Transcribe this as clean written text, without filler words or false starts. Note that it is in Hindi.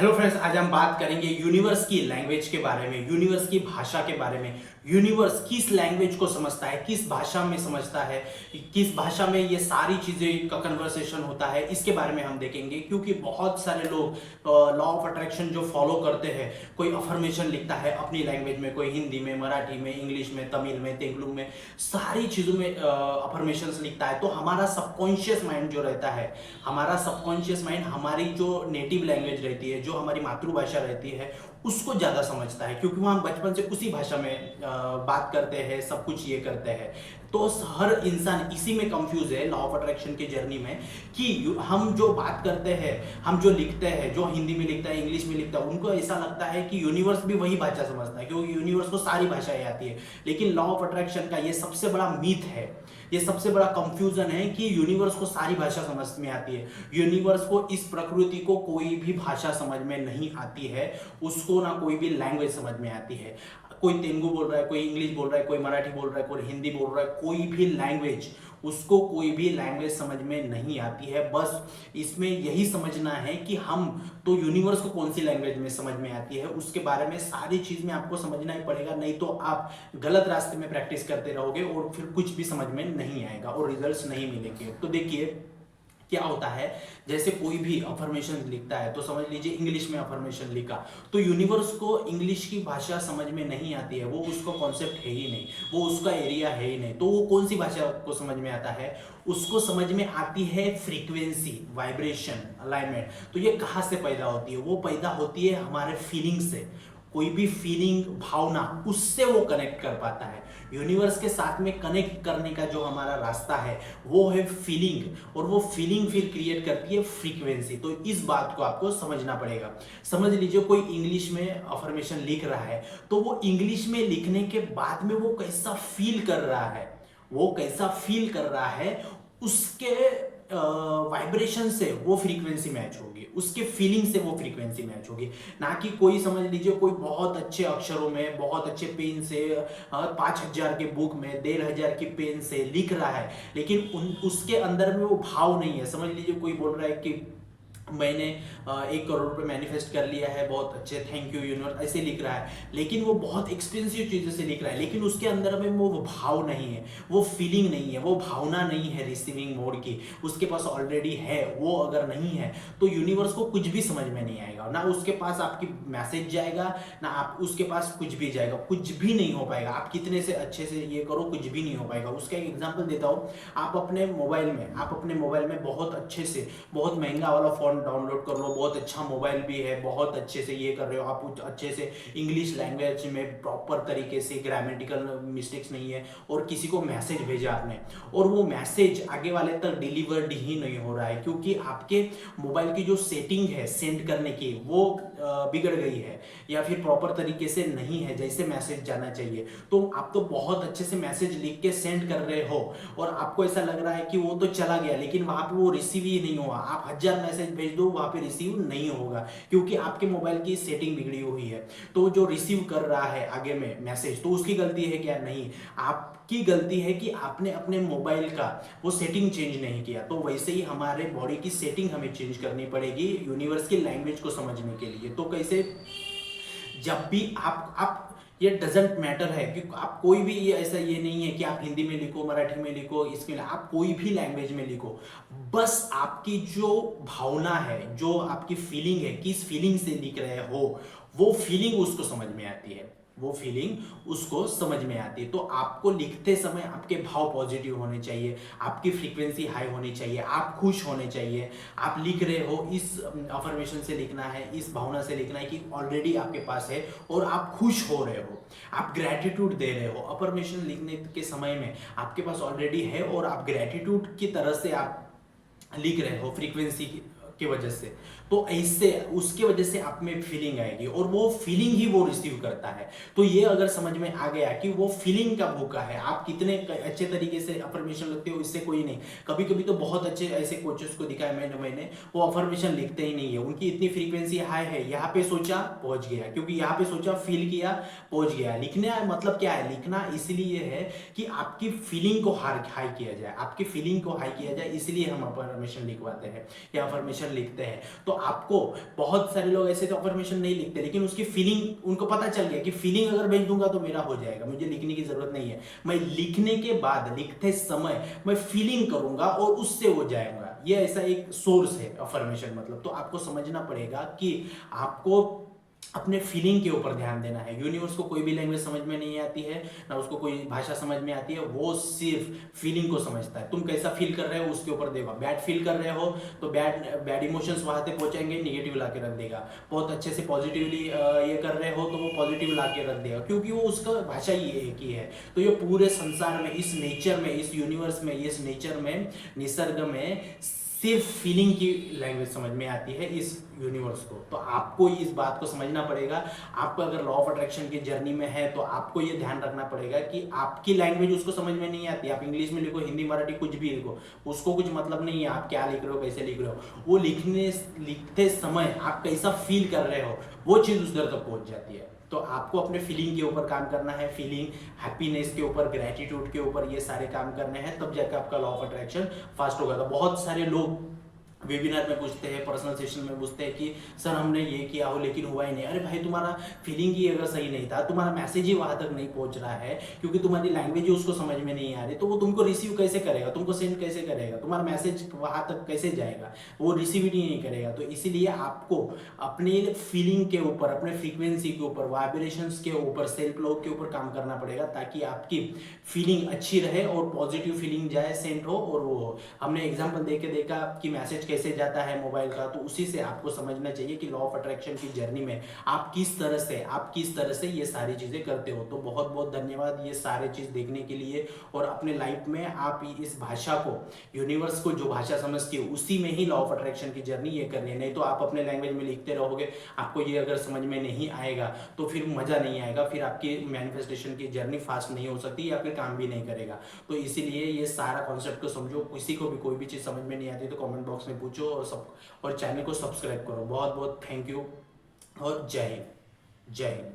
हेलो फ्रेंड्स, आज हम बात करेंगे यूनिवर्स की लैंग्वेज के बारे में, यूनिवर्स की भाषा के बारे में। यूनिवर्स किस लैंग्वेज को समझता है, किस भाषा में समझता है, किस भाषा में ये सारी चीजें का कन्वर्सेशन होता है, इसके बारे में हम देखेंगे। क्योंकि बहुत सारे लोग लॉ ऑफ अट्रैक्शन जो फॉलो करते हैं, कोई अफर्मेशन लिखता है अपनी लैंग्वेज में, कोई हिंदी में, मराठी में, इंग्लिश में, तमिल में, तेलुगु में, सारी चीजों में अफर्मेशंस लिखता है। तो हमारा सबकॉन्शियस माइंड जो रहता है, हमारा सबकॉन्शियस माइंड हमारी जो नेटिव लैंग्वेज रहती है, जो हमारी मातृभाषा रहती है, उसको ज़्यादा समझता है। क्योंकि वो हम बचपन से उसी भाषा में बात करते हैं, सब कुछ ये करते हैं। तो हर इंसान इसी में कंफ्यूज है लॉ ऑफ अट्रैक्शन की जर्नी में, कि हम जो बात करते हैं, हम जो लिखते हैं, जो हिंदी में लिखता है, इंग्लिश में लिखता है, उनको ऐसा लगता है कि यूनिवर्स भी वही भाषा समझता है, क्योंकि यूनिवर्स को सारी भाषाएं आती है। लेकिन लॉ ऑफ अट्रैक्शन का ये सबसे बड़ा मीथ है, ये सबसे बड़ा कंफ्यूजन है कि यूनिवर्स को सारी भाषा समझ में आती है। यूनिवर्स को, इस प्रकृति को कोई भी भाषा समझ में नहीं आती है, उसको ना कोई भी लैंग्वेज समझ में आती है। कोई तेलुगु बोल रहा है, कोई इंग्लिश बोल रहा है, कोई मराठी बोल रहा है, कोई हिंदी बोल रहा है, कोई भी लैंग्वेज, उसको कोई भी लैंग्वेज समझ में नहीं आती है। बस इसमें यही समझना है कि हम तो यूनिवर्स को कौन सी लैंग्वेज में समझ में आती है, उसके बारे में सारी चीज में आपको समझना ही पड़ेगा। नहीं तो आप गलत रास्ते में प्रैक्टिस करते रहोगे और फिर कुछ भी समझ में नहीं आएगा और रिजल्ट्स नहीं मिलेंगे। तो देखिए क्या होता है, जैसे कोई भी अफर्मेशन लिखता है, तो समझ लीजिए इंग्लिश में अफर्मेशन लिखा, तो यूनिवर्स को इंग्लिश की भाषा समझ में नहीं आती है, वो उसको कॉन्सेप्ट है ही नहीं, वो उसका एरिया है ही नहीं। तो वो कौन सी भाषा को समझ में आता है, उसको समझ में आती है फ्रीक्वेंसी, वाइब्रेशन, अलाइनमेंट। तो ये कहाँ से पैदा होती है, वो पैदा होती है हमारे फीलिंग से। कोई भी फीलिंग, भावना, उससे वो कनेक्ट कर पाता है। यूनिवर्स के साथ में कनेक्ट करने का जो हमारा रास्ता है, वो है फीलिंग, और वो फीलिंग फिर क्रिएट करती है फ्रीक्वेंसी। तो इस बात को आपको समझना पड़ेगा। समझ लीजिए कोई इंग्लिश में अफर्मेशन लिख रहा है, तो वो इंग्लिश में लिखने के बाद में वो कैसा फील कर रहा है, वो कैसा फील कर रहा है, उसके वाइब्रेशन से वो फ्रीक्वेंसी मैच होगी, उसके फीलिंग से वो फ्रीक्वेंसी मैच होगी। ना कि कोई, समझ लीजिए कोई बहुत अच्छे अक्षरों में, बहुत अच्छे पेन से 5,000 के बुक में 1,500 की पेन से लिख रहा है, लेकिन उसके अंदर में वो भाव नहीं है। समझ लीजिए कोई बोल रहा है कि मैंने 1 करोड़ रुपए मैनिफेस्ट कर लिया है, बहुत अच्छे, थैंक यू यूनिवर्स, ऐसे लिख रहा है, लेकिन वो बहुत एक्सपेंसिव चीज़ों से लिख रहा है, लेकिन उसके अंदर में वो भाव नहीं है, वो फीलिंग नहीं है, वो भावना नहीं है रिसीविंग मोड की, उसके पास ऑलरेडी है। वो अगर नहीं है तो यूनिवर्स को कुछ भी समझ में नहीं आएगा, ना उसके पास आपकी मैसेज जाएगा, ना आप उसके पास कुछ भी जाएगा, कुछ भी नहीं हो पाएगा। आप कितने से अच्छे से ये करो, कुछ भी नहीं हो पाएगा। उसका एक एग्जाम्पल देता हूँ। आप अपने मोबाइल में बहुत अच्छे से, बहुत महंगा वाला फोन डाउनलोड कर लो, बहुत अच्छा मोबाइल भी है, बहुत अच्छे से ये कर रहे हो आप, अच्छे से इंग्लिश लैंग्वेज में प्रॉपर तरीके से, ग्रामेटिकल मिस्टेक्स नहीं है, और किसी को मैसेज भेजा आपने, और वो मैसेज आगे वाले तक डिलीवर्ड ही नहीं हो रहा है, क्योंकि आपके मोबाइल की जो सेटिंग है सेंड करने की, वो बिगड़ गई है, या फिर प्रॉपर तरीके से नहीं है जैसे मैसेज जाना चाहिए। तो आप तो बहुत अच्छे से मैसेज लिख के सेंड कर रहे हो, और आपको ऐसा लग रहा है कि वो तो चला गया, लेकिन वहां पे वो रिसीव ही नहीं हुआ। आप 1000 मैसेज भेज दो, वहां पे रिसीव नहीं होगा, क्योंकि आपके मोबाइल की सेटिंग बिगड़ी हुई है। तो जो रिसीव कर रहा है आगे में मैसेज, तो उसकी गलती है क्या? नहीं, आपकी गलती है कि आपने अपने मोबाइल का वो सेटिंग चेंज नहीं किया। तो वैसे ही हमारे बॉडी की सेटिंग हमें चेंज करनी पड़ेगी यूनिवर्स की लैंग्वेज को समझने के लिए। तो कैसे? जब भी आप ये डजेंट मैटर है कि आप कोई भी, ये ऐसा ये नहीं है कि आप हिंदी में लिखो, मराठी में लिखो, इसमें आप कोई भी लैंग्वेज में लिखो, बस आपकी जो भावना है, जो आपकी फीलिंग है, किस फीलिंग से लिख रहे हो, वो फीलिंग उसको समझ में आती है, वो फीलिंग उसको समझ में आती है। तो आपको लिखते समय आपके भाव पॉजिटिव होने चाहिए, आपकी फ्रीक्वेंसी हाई होनी चाहिए, आप खुश होने चाहिए। आप लिख रहे हो, इस अफर्मेशन से लिखना है, इस भावना से लिखना है कि ऑलरेडी आपके पास है और आप खुश हो रहे हो, आप ग्रैटिट्यूड दे रहे हो। अफर्मेशन लिखने के समय में आपके पास ऑलरेडी है और आप ग्रैटिट्यूड की तरह से आप लिख रहे हो, फ्रीक्वेंसी की वजह से। तो ऐसे उसके वजह से आप में फीलिंग आएगी, और वो फीलिंग ही वो रिसीव करता है। तो ये अगर समझ में आ गया कि वो फीलिंग का भूखा है, आप कितने अच्छे तरीके से अफर्मेशन लिखते हो, इससे कोई नहीं। कभी कभी तो बहुत अच्छे ऐसे कोचेस को दिखाया मैंने, वो अफर्मेशन लिखते ही नहीं है, उनकी इतनी फ्रीक्वेंसी हाई है, यहाँ पे सोचा पहुंच गया, क्योंकि यहाँ पे सोचा, फील किया, पहुंच गया। लिखने मतलब क्या है? लिखना इसलिए है कि आपकी फीलिंग को हाई किया जाए, आपकी फीलिंग को हाई किया जाए, इसलिए हम अफर्मेशन लिखवाते हैं या अफर्मेशन अफर्मेशन लिखते हैं तो आपको, बहुत सारे लोग ऐसे तो अफर्मेशन नहीं लिखते लेकिन उसकी फीलिंग उनको पता चल गया कि फीलिंग अगर भेज दूंगा तो मेरा हो जाएगा, मुझे लिखने की जरूरत नहीं है, मैं लिखने के बाद लिखते समय मैं फीलिंग करूंगा और उससे हो जाएगा। ये ऐसा एक सोर्स है अफर्मेशन मतलब। तो आपको समझना पड़ेगा कि आपको अपने फीलिंग के ऊपर ध्यान देना है। यूनिवर्स को कोई भी लैंग्वेज समझ में नहीं आती है, ना उसको कोई भाषा समझ में आती है, वो सिर्फ फीलिंग को समझता है। तुम कैसा फील कर रहे हो उसके ऊपर देखो, बैड फील कर रहे हो तो बैड बैड इमोशंस वहां तक पहुंचाएंगे, निगेटिव ला के रख देगा। बहुत अच्छे से पॉजिटिवली ये कर रहे हो तो वो पॉजिटिव ला के रख देगा, क्योंकि वो उसका भाषा ही एक ही है। तो ये पूरे संसार में, इस नेचर में, इस यूनिवर्स में, इस नेचर में, निसर्ग में सिर्फ फीलिंग की लैंग्वेज समझ में आती है इस यूनिवर्स को। तो आपको इस बात को समझना पड़ेगा। आपको अगर लॉ ऑफ अट्रैक्शन की जर्नी में है तो आपको ये ध्यान रखना पड़ेगा कि आपकी लैंग्वेज उसको समझ में नहीं आती। आप इंग्लिश में लिखो, हिंदी, मराठी, कुछ भी लिखो, उसको कुछ मतलब नहीं है आप क्या लिख रहे हो, कैसे लिख रहे हो। वो लिखते समय आप कैसा फील कर रहे हो वो चीज़ उस दर तक पहुंच जाती है। तो आपको अपने फीलिंग के ऊपर काम करना है, फीलिंग, हैप्पीनेस के ऊपर, ग्रेटिट्यूड के ऊपर, ये सारे काम करने हैं, तब जाकर आपका लॉ ऑफ अट्रैक्शन फास्ट होगा। तो बहुत सारे लोग वेबिनार में पूछते हैं, पर्सनल सेशन में पूछते हैं कि सर हमने ये किया हो लेकिन हुआ ही नहीं। अरे भाई, तुम्हारा फीलिंग ही अगर सही नहीं था, तुम्हारा मैसेज ही वहां तक नहीं पहुंच रहा है, क्योंकि तुम्हारी लैंग्वेज ही उसको समझ में नहीं आ रही, तो वो तुमको रिसीव कैसे करेगा, तुमको सेंड कैसे करेगा, तुम्हारा मैसेज वहां तक कैसे जाएगा, वो रिसीव ही नहीं करेगा। तो इसीलिए आपको अपनी फीलिंग के ऊपर, अपने फ्रीक्वेंसी के ऊपर, वाइब्रेशंस के ऊपर, सेल्फ लव के ऊपर काम करना पड़ेगा, ताकि आपकी फीलिंग अच्छी रहे और पॉजिटिव फीलिंग जाए, सेंड हो और वो हो। हमने एग्जाम्पल दे के देखा कि मैसेज कैसे जाता है मोबाइल का, तो उसी से आपको समझना चाहिए कि लॉ ऑफ अट्रैक्शन की जर्नी में आप किस तरह से ये सारी चीजें करते हो। तो बहुत बहुत धन्यवाद ये सारे चीज देखने के लिए, और अपने लाइफ में आप इस भाषा को, यूनिवर्स को जो भाषा समझती हो उसी में ही लॉ ऑफ अट्रैक्शन की जर्नी ये करनी है। नहीं तो आप अपने लैंग्वेज में लिखते रहोगे, आपको ये अगर समझ में नहीं आएगा तो फिर मजा नहीं आएगा, फिर आपकी मैनिफेस्टेशन की जर्नी फास्ट नहीं हो सकती या फिर काम भी नहीं करेगा। तो इसीलिए ये सारा कॉन्सेप्ट को समझो। किसी को भी कोई भी चीज़ समझ में नहीं आती तो कमेंट बॉक्स में पूछो, और चैनल को सब्सक्राइब करो। बहुत बहुत थैंक यू और जय हिंद, जय हिंद।